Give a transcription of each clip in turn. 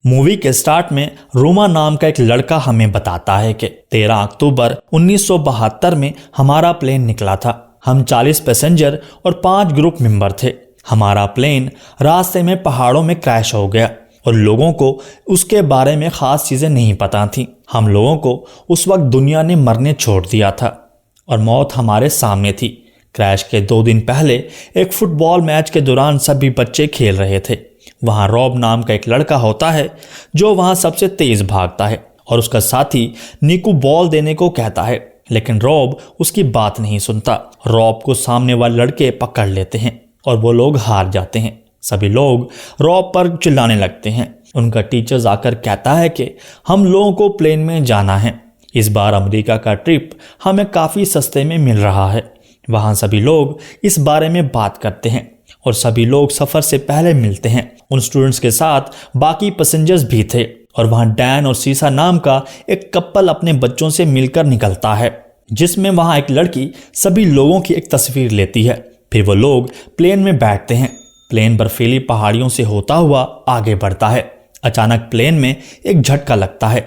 Movie के start में रोमा नाम का एक लड़का हमें बताता है कि 13 अक्टूबर 1972 में हमारा प्लेन निकला था। हम 40 पैसेंजर और 5 ग्रुप मेंबर थे। हमारा प्लेन रास्ते में पहाड़ों में क्रैश हो गया और लोगों को उसके बारे में खास चीजें नहीं पता थी। हम लोगों को उस वक्त दुनिया ने मरने छोड़ दिया था और मौत हमारे सामने थी। क्रैश के 2 दिन पहले एक फुटबॉल मैच के दौरान सभी बच्चे खेल रहे थे। वहां रॉब नाम का एक लड़का होता है जो वहां सबसे तेज भागता है और उसका साथी निकू बॉल देने को कहता है, लेकिन रॉब उसकी बात नहीं सुनता। रॉब को सामने वाले लड़के पकड़ लेते हैं और वो लोग हार जाते हैं। सभी लोग रॉब पर चिल्लाने लगते हैं। उनका टीचर आकर कहता है कि हम लोगों को प्लेन में जाना है। इस बार अमेरिका का ट्रिप हमें काफ़ी सस्ते में मिल रहा है। वहाँ सभी लोग इस बारे में बात करते हैं और सभी लोग सफ़र से पहले मिलते हैं। उन स्टूडेंट्स के साथ बाकी पैसेंजर्स भी थे और वहाँ डैन और सीसा नाम का एक कपल अपने बच्चों से मिलकर निकलता है, जिसमें वहाँ एक लड़की सभी लोगों की एक तस्वीर लेती है। फिर वो लोग प्लेन में बैठते हैं। प्लेन बर्फीली पहाड़ियों से होता हुआ आगे बढ़ता है। अचानक प्लेन में एक झटका लगता है।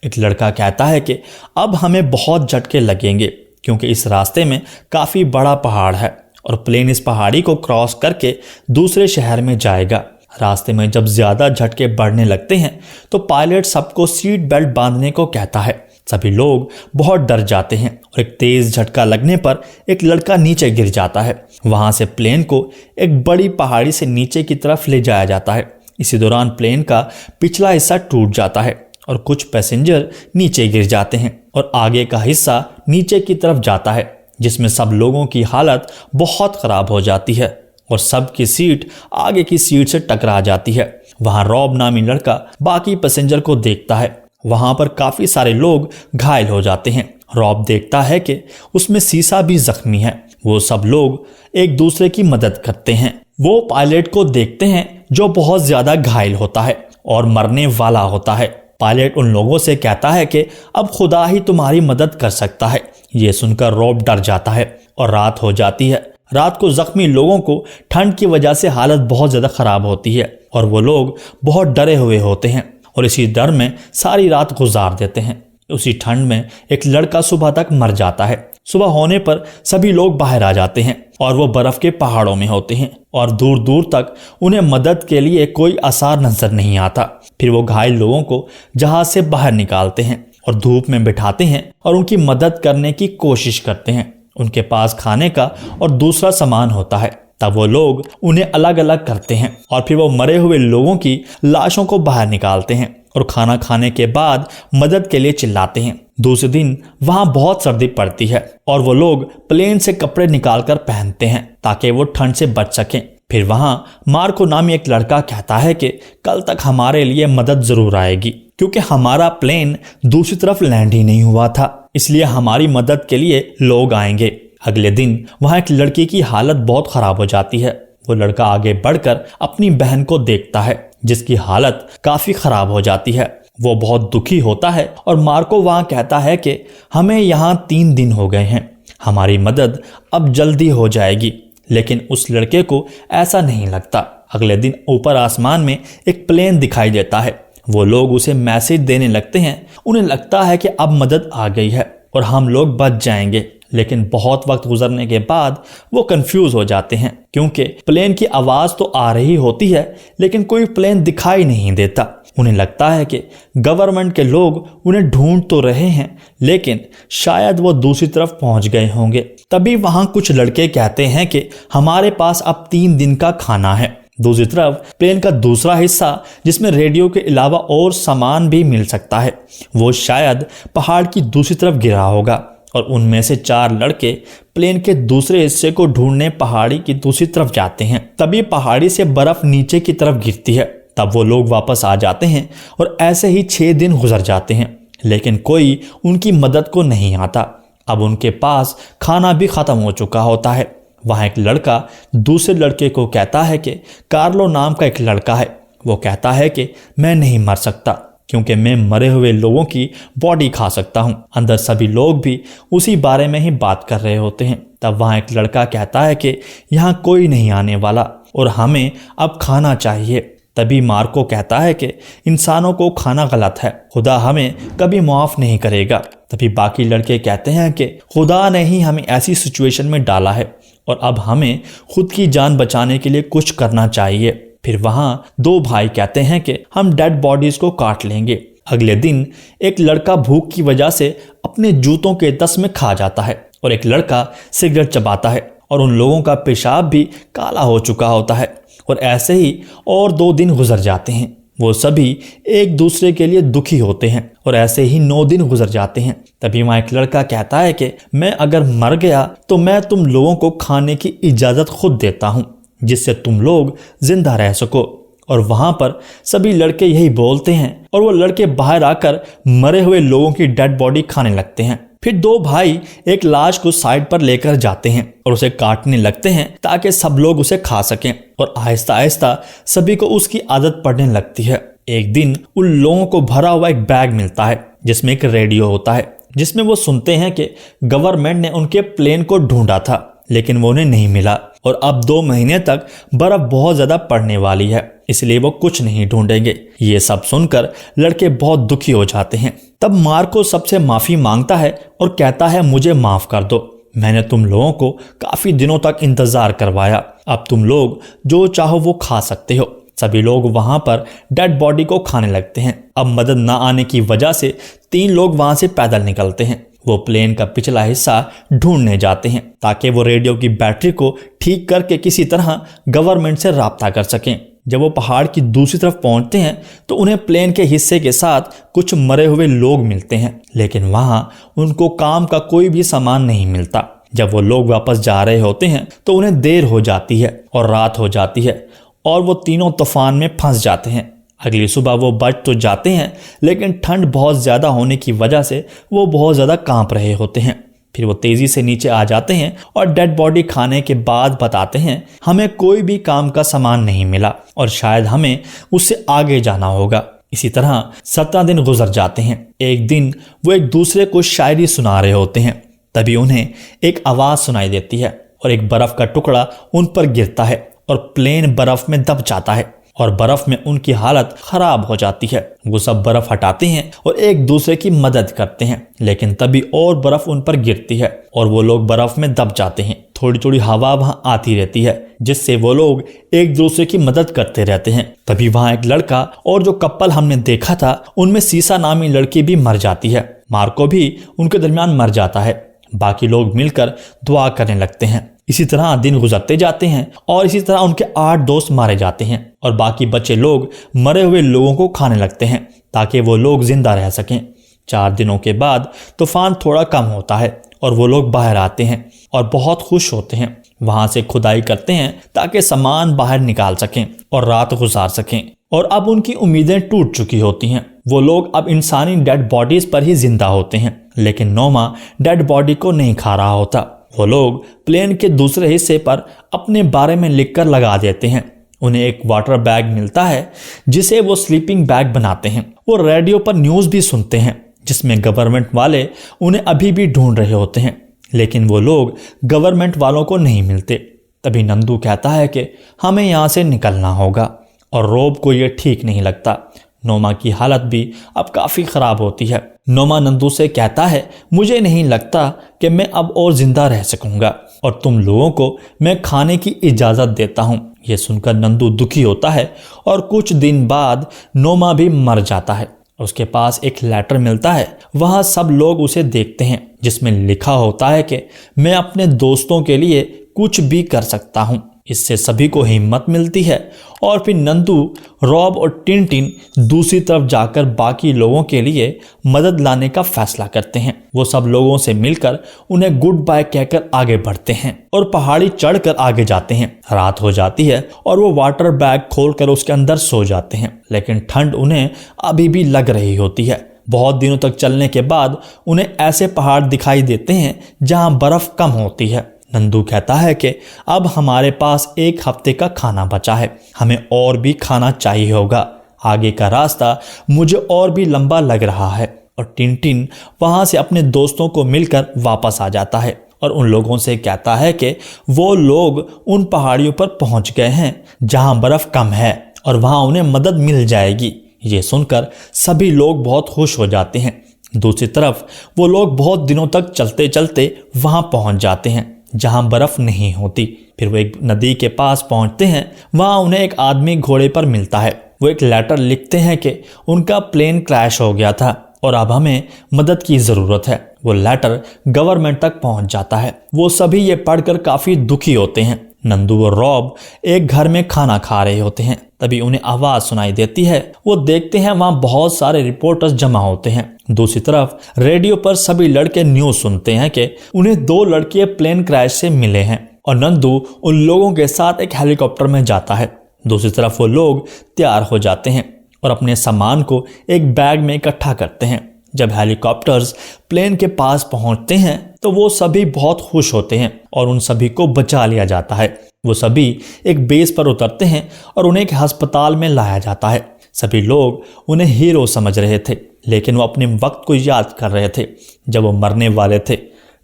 एक लड़का कहता है कि अब हमें बहुत झटके लगेंगे क्योंकि इस रास्ते में काफ़ी बड़ा पहाड़ है और प्लेन इस पहाड़ी को क्रॉस करके दूसरे शहर में जाएगा। रास्ते में जब ज़्यादा झटके बढ़ने लगते हैं तो पायलट सबको सीट बेल्ट बांधने को कहता है। सभी लोग बहुत डर जाते हैं और एक तेज़ झटका लगने पर एक लड़का नीचे गिर जाता है। वहाँ से प्लेन को एक बड़ी पहाड़ी से नीचे की तरफ ले जाया जाता है। इसी दौरान प्लेन का पिछला हिस्सा टूट जाता है और कुछ पैसेंजर नीचे गिर जाते हैं और आगे का हिस्सा नीचे की तरफ जाता है, जिसमें सब लोगों की हालत बहुत ख़राब हो जाती है और सबकी सीट आगे की सीट से टकरा जाती है। वहाँ रॉब नामी लड़का बाकी पैसेंजर को देखता है। वहाँ पर काफ़ी सारे लोग घायल हो जाते हैं। रॉब देखता है कि उसमें सीसा भी जख्मी है। वो सब लोग एक दूसरे की मदद करते हैं। वो पायलट को देखते हैं जो बहुत ज़्यादा घायल होता है और मरने वाला होता है। पायलट उन लोगों से कहता है कि अब खुदा ही तुम्हारी मदद कर सकता है। ये सुनकर रॉब डर जाता है और रात हो जाती है। रात को जख्मी लोगों को ठंड की वजह से हालत बहुत ज़्यादा ख़राब होती है और वो लोग बहुत डरे हुए होते हैं और इसी डर में सारी रात गुजार देते हैं। उसी ठंड में एक लड़का सुबह तक मर जाता है। सुबह होने पर सभी लोग बाहर आ जाते हैं और वो बर्फ़ के पहाड़ों में होते हैं और दूर दूर तक उन्हें मदद के लिए कोई आसार नजर नहीं आता। फिर वो घायल लोगों को जहाज से बाहर निकालते हैं और धूप में बिठाते हैं और उनकी मदद करने की कोशिश करते हैं। उनके पास खाने का और दूसरा सामान होता है। तब वो लोग उन्हें अलग अलग करते हैं और फिर वो मरे हुए लोगों की लाशों को बाहर निकालते हैं और खाना खाने के बाद मदद के लिए चिल्लाते हैं। दूसरे दिन वहाँ बहुत सर्दी पड़ती है और वो लोग प्लेन से कपड़े निकालकर पहनते हैं ताकि वो ठंड से बच सकें। फिर वहाँ मार्को नामी एक लड़का कहता है कि कल तक हमारे लिए मदद ज़रूर आएगी क्योंकि हमारा प्लेन दूसरी तरफ लैंड ही नहीं हुआ था, इसलिए हमारी मदद के लिए लोग आएंगे। अगले दिन वहाँ एक लड़की की हालत बहुत ख़राब हो जाती है। वो लड़का आगे बढ़कर अपनी बहन को देखता है जिसकी हालत काफ़ी ख़राब हो जाती है। वो बहुत दुखी होता है और मार्को वहाँ कहता है कि हमें यहाँ 3 दिन हो गए हैं, हमारी मदद अब जल्दी हो जाएगी। लेकिन उस लड़के को ऐसा नहीं लगता। अगले दिन ऊपर आसमान में एक प्लेन दिखाई देता है। वो लोग उसे मैसेज देने लगते हैं। उन्हें लगता है कि अब मदद आ गई है और हम लोग बच जाएंगे। लेकिन बहुत वक्त गुजरने के बाद वो कंफ्यूज हो जाते हैं क्योंकि प्लेन की आवाज़ तो आ रही होती है लेकिन कोई प्लेन दिखाई नहीं देता। उन्हें लगता है कि गवर्नमेंट के लोग उन्हें ढूंढ तो रहे हैं लेकिन शायद वो दूसरी तरफ पहुंच गए होंगे। तभी वहां कुछ लड़के कहते हैं कि हमारे पास अब 3 दिन का खाना है। दूसरी तरफ प्लेन का दूसरा हिस्सा जिसमें रेडियो के अलावा और सामान भी मिल सकता है, वो शायद पहाड़ की दूसरी तरफ गिरा होगा और उनमें से 4 लड़के प्लेन के दूसरे हिस्से को ढूंढने पहाड़ी की दूसरी तरफ जाते हैं। तभी पहाड़ी से बर्फ नीचे की तरफ गिरती है। तब वो लोग वापस आ जाते हैं और ऐसे ही 6 दिन गुजर जाते हैं लेकिन कोई उनकी मदद को नहीं आता। अब उनके पास खाना भी ख़त्म हो चुका होता है। वहाँ एक लड़का दूसरे लड़के को कहता है कि कार्लो नाम का एक लड़का है। वो कहता है कि मैं नहीं मर सकता क्योंकि मैं मरे हुए लोगों की बॉडी खा सकता हूँ। अंदर सभी लोग भी उसी बारे में ही बात कर रहे होते हैं। तब वहाँ एक लड़का कहता है कि यहाँ कोई नहीं आने वाला और हमें अब खाना चाहिए। तभी मार्को कहता है कि इंसानों को खाना गलत है, खुदा हमें कभी माफ़ नहीं करेगा। तभी बाकी लड़के कहते हैं कि खुदा ने ही हमें ऐसी सिचुएशन में डाला है और अब हमें खुद की जान बचाने के लिए कुछ करना चाहिए। फिर वहाँ दो भाई कहते हैं कि हम डेड बॉडीज को काट लेंगे। अगले दिन एक लड़का भूख की वजह से अपने जूतों के तस में खा जाता है और एक लड़का सिगरेट चबाता है और उन लोगों का पेशाब भी काला हो चुका होता है। और ऐसे ही और 2 दिन गुजर जाते हैं। वो सभी एक दूसरे के लिए दुखी होते हैं और ऐसे ही 9 दिन गुजर जाते हैं। तभी वहाँ एक लड़का कहता है कि मैं अगर मर गया तो मैं तुम लोगों को खाने की इजाज़त खुद देता हूँ, जिससे तुम लोग जिंदा रह सको। और वहाँ पर सभी लड़के यही बोलते हैं और वो लड़के बाहर आकर मरे हुए लोगों की डेड बॉडी खाने लगते हैं। फिर 2 भाई एक लाश को साइड पर लेकर जाते हैं और उसे काटने लगते हैं ताकि सब लोग उसे खा सकें। और आहिस्ता आहिस्ता सभी को उसकी आदत पड़ने लगती है। एक दिन उन लोगों को भरा हुआ एक बैग मिलता है जिसमें एक रेडियो होता है, जिसमें वो सुनते हैं कि गवर्नमेंट ने उनके प्लेन को ढूंढा था लेकिन वो उन्हें नहीं मिला और अब 2 महीने तक बर्फ बहुत ज्यादा पड़ने वाली है, इसलिए वो कुछ नहीं ढूंढेंगे। ये सब सुनकर लड़के बहुत दुखी हो जाते हैं। तब मार्को सबसे माफी मांगता है और कहता है मुझे माफ कर दो, मैंने तुम लोगों को काफी दिनों तक इंतजार करवाया, अब तुम लोग जो चाहो वो खा सकते हो। सभी लोग वहां पर डेड बॉडी को खाने लगते हैं। अब मदद न आने की वजह से 3 लोग वहां से पैदल निकलते हैं। वो प्लेन का पिछला हिस्सा ढूंढने जाते हैं ताकि वो रेडियो की बैटरी को ठीक करके किसी तरह गवर्नमेंट से राब्ता कर सकें। जब वो पहाड़ की दूसरी तरफ पहुंचते हैं तो उन्हें प्लेन के हिस्से के साथ कुछ मरे हुए लोग मिलते हैं, लेकिन वहां उनको काम का कोई भी सामान नहीं मिलता। जब वो लोग वापस जा रहे होते हैं तो उन्हें देर हो जाती है और रात हो जाती है और वो तीनों तूफान में फंस जाते हैं। अगली सुबह वो बच तो जाते हैं लेकिन ठंड बहुत ज़्यादा होने की वजह से वो बहुत ज़्यादा कांप रहे होते हैं। फिर वो तेज़ी से नीचे आ जाते हैं और डेड बॉडी खाने के बाद बताते हैं हमें कोई भी काम का सामान नहीं मिला और शायद हमें उससे आगे जाना होगा। इसी तरह 17 दिन गुजर जाते हैं। एक दिन वो एक दूसरे को शायरी सुना रहे होते हैं, तभी उन्हें एक आवाज़ सुनाई देती है और एक बर्फ़ का टुकड़ा उन पर गिरता है और प्लेन बर्फ़ में दब जाता है और बर्फ में उनकी हालत खराब हो जाती है। वो सब बर्फ हटाते हैं और एक दूसरे की मदद करते हैं, लेकिन तभी और बर्फ उन पर गिरती है और वो लोग बर्फ में दब जाते हैं। थोड़ी थोड़ी हवा वहां आती रहती है जिससे वो लोग एक दूसरे की मदद करते रहते हैं। तभी वहां एक लड़का और जो कपल हमने देखा था उनमें सीसा नामी लड़की भी मर जाती है। मार्को भी उनके दरमियान मर जाता है। बाकी लोग मिलकर दुआ करने लगते हैं। इसी तरह दिन गुजरते जाते हैं और इसी तरह उनके 8 दोस्त मारे जाते हैं और बाकी बचे लोग मरे हुए लोगों को खाने लगते हैं ताकि वो लोग जिंदा रह सकें। 4 दिनों के बाद तूफान थोड़ा कम होता है और वो लोग बाहर आते हैं और बहुत खुश होते हैं। वहां से खुदाई करते हैं ताकि सामान बाहर निकाल सकें और रात गुजार सकें। और अब उनकी उम्मीदें टूट चुकी होती हैं। वो लोग अब इंसानी डेड बॉडीज पर ही जिंदा होते हैं, लेकिन नोमा डेड बॉडी को नहीं खा रहा होता। वो लोग प्लेन के दूसरे हिस्से पर अपने बारे में लिखकर लगा देते हैं। उन्हें एक वाटर बैग मिलता है जिसे वो स्लीपिंग बैग बनाते हैं। वो रेडियो पर न्यूज़ भी सुनते हैं जिसमें गवर्नमेंट वाले उन्हें अभी भी ढूंढ रहे होते हैं, लेकिन वो लोग गवर्नमेंट वालों को नहीं मिलते। तभी नंदू कहता है कि हमें यहाँ से निकलना होगा और रोब को ये ठीक नहीं लगता। नोमा की हालत भी अब काफ़ी ख़राब होती है। नोमा नंदू से कहता है मुझे नहीं लगता कि मैं अब और ज़िंदा रह सकूँगा और तुम लोगों को मैं खाने की इजाज़त देता हूँ। ये सुनकर नंदू दुखी होता है और कुछ दिन बाद नोमा भी मर जाता है। उसके पास एक लेटर मिलता है। वहाँ सब लोग उसे देखते हैं जिसमें लिखा होता है कि मैं अपने दोस्तों के लिए कुछ भी कर सकता हूँ। इससे सभी को हिम्मत मिलती है और फिर नंदू, रॉब और टिनटिन दूसरी तरफ जाकर बाकी लोगों के लिए मदद लाने का फैसला करते हैं। वो सब लोगों से मिलकर उन्हें गुड बाय कहकर आगे बढ़ते हैं और पहाड़ी चढ़कर आगे जाते हैं। रात हो जाती है और वो वाटर बैग खोलकर उसके अंदर सो जाते हैं, लेकिन ठंड उन्हें अभी भी लग रही होती है। बहुत दिनों तक चलने के बाद उन्हें ऐसे पहाड़ दिखाई देते हैं जहां बर्फ कम होती है। नंदू कहता है कि अब हमारे पास 1 हफ्ते का खाना बचा है, हमें और भी खाना चाहिए होगा। आगे का रास्ता मुझे और भी लंबा लग रहा है। और टिनटिन वहां से अपने दोस्तों को मिलकर वापस आ जाता है और उन लोगों से कहता है कि वो लोग उन पहाड़ियों पर पहुंच गए हैं जहां बर्फ कम है और वहां उन्हें मदद मिल जाएगी। ये सुनकर सभी लोग बहुत खुश हो जाते हैं। दूसरी तरफ वो लोग बहुत दिनों तक चलते चलते वहां पहुंच जाते हैं जहां बर्फ नहीं होती। फिर वो एक नदी के पास पहुंचते हैं। वहां उन्हें एक आदमी घोड़े पर मिलता है। वो एक लेटर लिखते हैं कि उनका प्लेन क्रैश हो गया था और अब हमें मदद की ज़रूरत है। वो लेटर गवर्नमेंट तक पहुंच जाता है। वो सभी ये पढ़कर काफ़ी दुखी होते हैं। नंदू और रॉब एक घर में खाना खा रहे होते हैं। तभी उन्हें आवाज़ सुनाई देती है। वो देखते हैं वहाँ बहुत सारे रिपोर्टर्स जमा होते हैं। दूसरी तरफ रेडियो पर सभी लड़के न्यूज़ सुनते हैं कि उन्हें 2 लड़के प्लेन क्रैश से मिले हैं और नंदू उन लोगों के साथ एक हेलीकॉप्टर में जाता है। दूसरी तरफ वो लोग तैयार हो जाते हैं और अपने सामान को एक बैग में इकट्ठा करते हैं। जब हेलीकॉप्टर्स प्लेन के पास पहुंचते हैं तो वो सभी बहुत खुश होते हैं और उन सभी को बचा लिया जाता है। वो सभी एक बेस पर उतरते हैं और उन्हें एक अस्पताल में लाया जाता है। सभी लोग उन्हें हीरो समझ रहे थे, लेकिन वो अपने वक्त को याद कर रहे थे जब वो मरने वाले थे।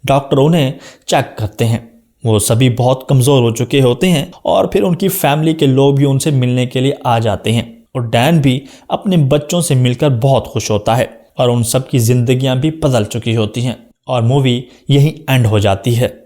डॉक्टर उन्हें चेक करते हैं। वो सभी बहुत कमज़ोर हो चुके होते हैं और फिर उनकी फैमिली के लोग भी उनसे मिलने के लिए आ जाते हैं और डैन भी अपने बच्चों से मिलकर बहुत खुश होता है और उन सब की जिंदगियां भी बदल चुकी होती हैं और मूवी यहीं एंड हो जाती है।